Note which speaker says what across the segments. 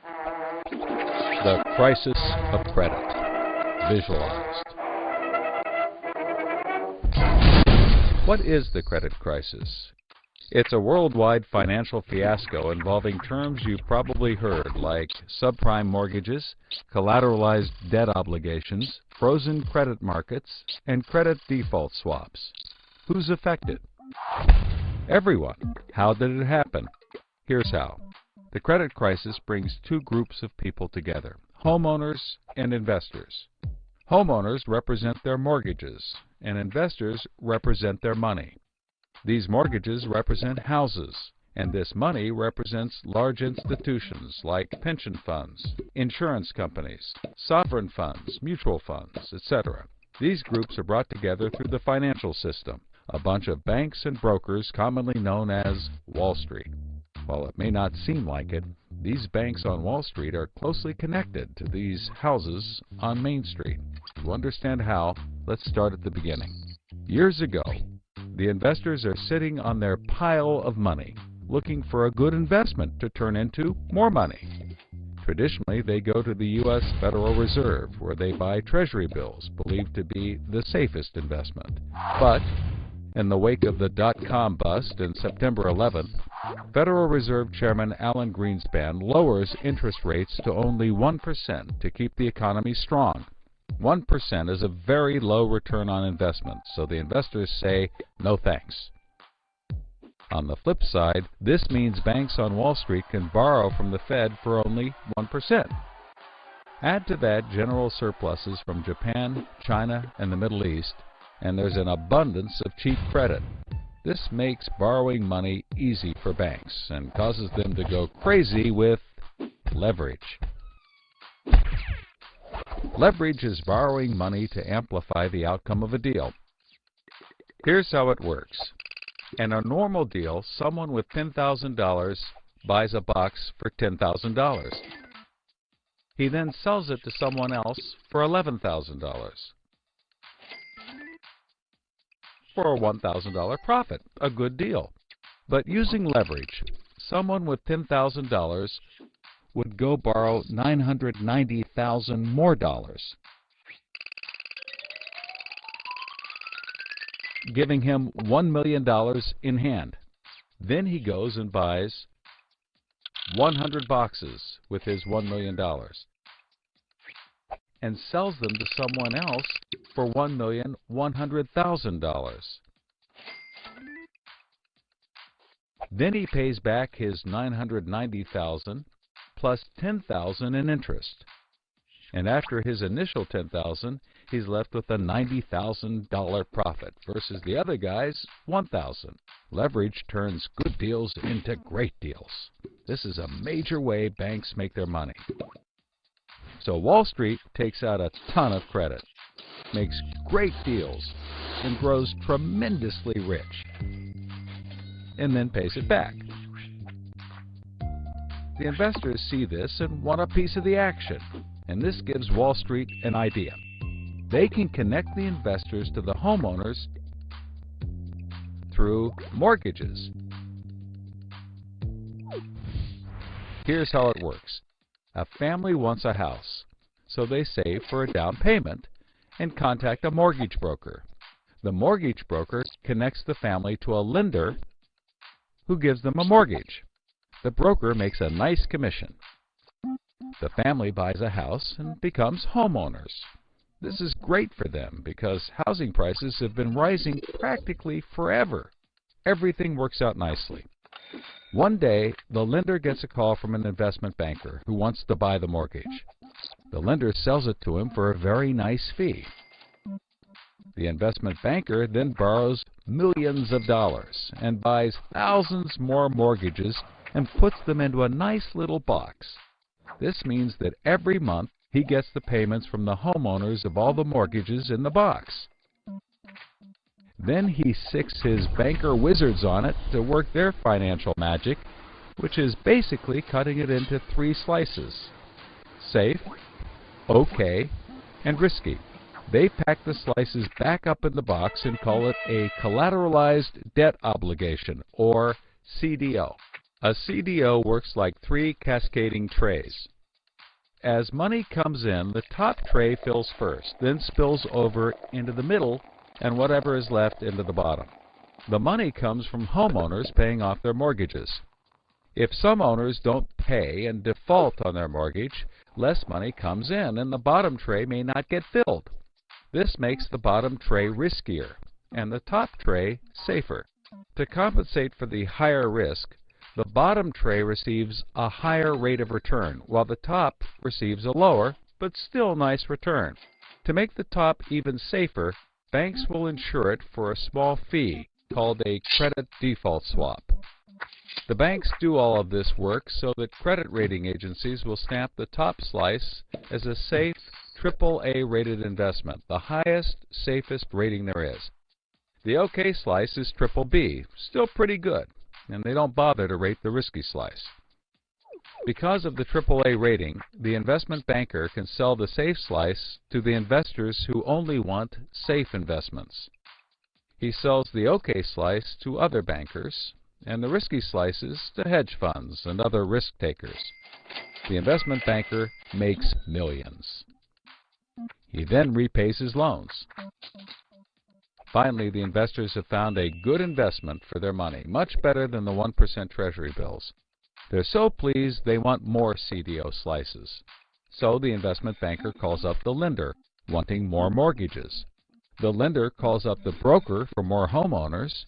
Speaker 1: The crisis of credit, visualized. What is the credit crisis? It's a worldwide financial fiasco involving terms you've probably heard like subprime mortgages, collateralized debt obligations, frozen credit markets, and credit default swaps. Who's affected? Everyone. How did it happen? Here's how. The credit crisis brings two groups of people together, homeowners and investors. Homeowners represent their mortgages, and investors represent their money. These mortgages represent houses, and this money represents large institutions like pension funds, insurance companies, sovereign funds, mutual funds, etc. These groups are brought together through the financial system, a bunch of banks and brokers commonly known as Wall Street. While it may not seem like it, these banks on Wall Street are closely connected to these houses on Main Street. To understand how, let's start at the beginning. Years ago, the investors are sitting on their pile of money, looking for a good investment to turn into more money. Traditionally, they go to the U.S. Federal Reserve, where they buy treasury bills, believed to be the safest investment. But in the wake of the dot-com bust in September 11th, Federal Reserve Chairman Alan Greenspan lowers interest rates to only 1% to keep the economy strong. 1% is a very low return on investment, so the investors say, no thanks. On the flip side, this means banks on Wall Street can borrow from the Fed for only 1%. Add to that general surpluses from Japan, China, and the Middle East, and there's an abundance of cheap credit. This makes borrowing money easy for banks and causes them to go crazy with leverage. Leverage is borrowing money to amplify the outcome of a deal. Here's how it works. In a normal deal, someone with $10,000 buys a box for $10,000. He then sells it to someone else for $11,000. For a $1,000 profit, a good deal. But using leverage, someone with $10,000 would go borrow $990,000 more, giving him $1 million in hand. Then he goes and buys 100 boxes with his $1 million and sells them to someone else for $1,100,000. Then he pays back his $990,000 plus $10,000 in interest. And after his initial $10,000, he's left with a $90,000 profit versus the other guy's $1,000. Leverage turns good deals into great deals. This is a major way banks make their money. So Wall Street takes out a ton of credit, makes great deals, and grows tremendously rich, and then pays it back. The investors see this and want a piece of the action, and this gives Wall Street an idea. They can connect the investors to the homeowners through mortgages. Here's how it works. A family wants a house, so they save for a down payment and contact a mortgage broker. The mortgage broker connects the family to a lender who gives them a mortgage. The broker makes a nice commission. The family buys a house and becomes homeowners. This is great for them because housing prices have been rising practically forever. Everything works out nicely. One day, the lender gets a call from an investment banker who wants to buy the mortgage. The lender sells it to him for a very nice fee. The investment banker then borrows millions of dollars and buys thousands more mortgages and puts them into a nice little box. This means that every month he gets the payments from the homeowners of all the mortgages in the box. Then he sicks his banker wizards on it to work their financial magic, which is basically cutting it into 3 slices: safe, okay, and risky. They pack the slices back up in the box and call it a collateralized debt obligation, or CDO. A CDO works like 3 cascading trays. As money comes in, the top tray fills first, then spills over into the middle, and whatever is left into the bottom. The money comes from homeowners paying off their mortgages. If some owners don't pay and default on their mortgage, less money comes in, and the bottom tray may not get filled. This makes the bottom tray riskier, and the top tray safer. To compensate for the higher risk, the bottom tray receives a higher rate of return, while the top receives a lower, but still nice return. To make the top even safer, banks will insure it for a small fee, called a credit default swap. The banks do all of this work so that credit rating agencies will stamp the top slice as a safe, AAA rated investment, the highest, safest rating there is. The OK slice is BBB, still pretty good, and they don't bother to rate the risky slice. Because of the AAA rating, the investment banker can sell the safe slice to the investors who only want safe investments. He sells the OK slice to other bankers, and the risky slices to hedge funds and other risk takers. The investment banker makes millions. He then repays his loans. Finally, the investors have found a good investment for their money, much better than the 1% Treasury bills. They're so pleased they want more CDO slices. So the investment banker calls up the lender, wanting more mortgages. The lender calls up the broker for more homeowners,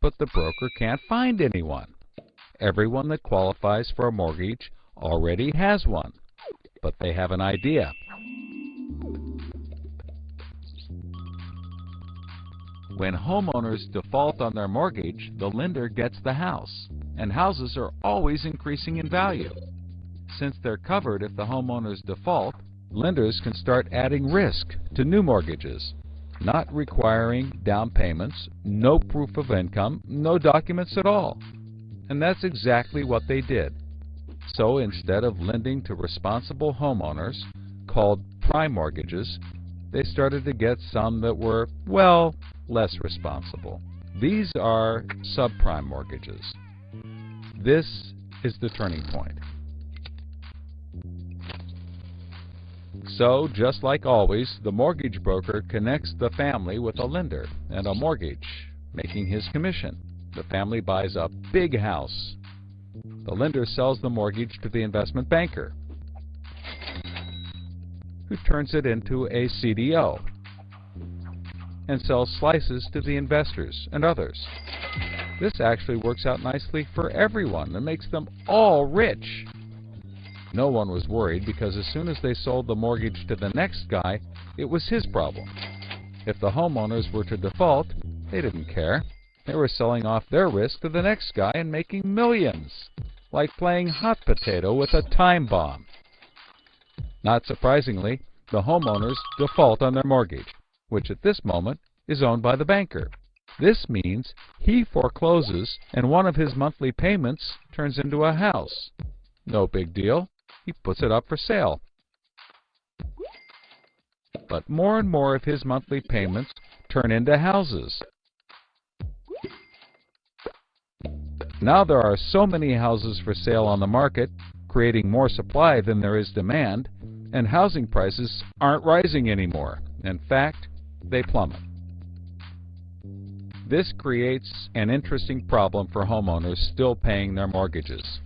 Speaker 1: but the broker can't find anyone. Everyone that qualifies for a mortgage already has one, but they have an idea. When homeowners default on their mortgage, the lender gets the house, and houses are always increasing in value. Since they're covered if the homeowners default, lenders can start adding risk to new mortgages, not requiring down payments, no proof of income, no documents at all. And that's exactly what they did. So instead of lending to responsible homeowners, called prime mortgages, they started to get some that were, well, less responsible. These are subprime mortgages. This is the turning point. So, just like always, the mortgage broker connects the family with a lender and a mortgage, making his commission. The family buys a big house. The lender sells the mortgage to the investment banker, who turns it into a CDO and sells slices to the investors and others. This actually works out nicely for everyone and makes them all rich. No one was worried because as soon as they sold the mortgage to the next guy, it was his problem. If the homeowners were to default, they didn't care. They were selling off their risk to the next guy and making millions, like playing hot potato with a time bomb. Not surprisingly, the homeowners default on their mortgage, which at this moment is owned by the banker. This means he forecloses and one of his monthly payments turns into a house. No big deal. He puts it up for sale. But more and more of his monthly payments turn into houses. Now there are so many houses for sale on the market, creating more supply than there is demand, and housing prices aren't rising anymore. In fact, they plummet. This creates an interesting problem for homeowners still paying their mortgages.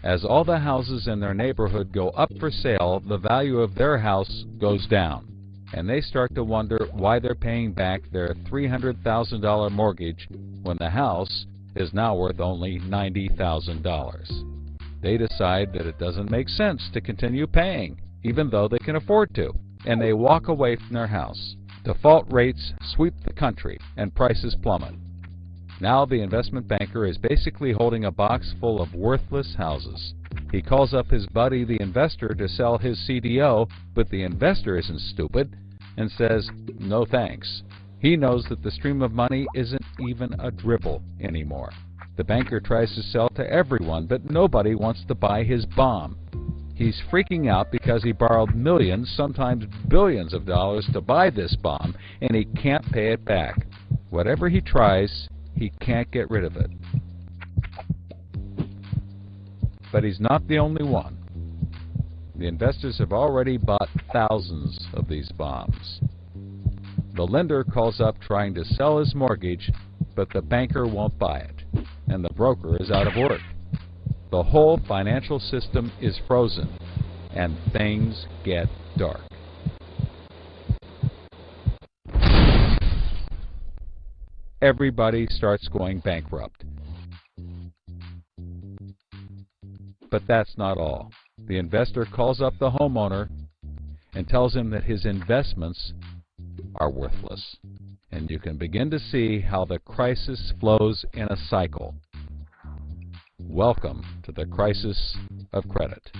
Speaker 1: As all the houses in their neighborhood go up for sale, the value of their house goes down, and they start to wonder why they're paying back their $300,000 mortgage when the house is now worth only $90,000. They decide that it doesn't make sense to continue paying, even though they can afford to, and they walk away from their house. Default rates sweep the country, and prices plummet. Now the investment banker is basically holding a box full of worthless houses. He calls up his buddy, the investor, to sell his CDO, but the investor isn't stupid and says, no thanks. He knows that the stream of money isn't even a dribble anymore. The banker tries to sell to everyone, but nobody wants to buy his bomb. He's freaking out because he borrowed millions, sometimes billions of dollars to buy this bomb, and he can't pay it back. Whatever he tries, he can't get rid of it. But he's not the only one. The investors have already bought thousands of these bombs. The lender calls up trying to sell his mortgage, but the banker won't buy it, and the broker is out of work. The whole financial system is frozen, and things get dark. Everybody starts going bankrupt. But that's not all. The investor calls up the homeowner and tells him that his investments are worthless. And you can begin to see how the crisis flows in a cycle. Welcome to the crisis of credit.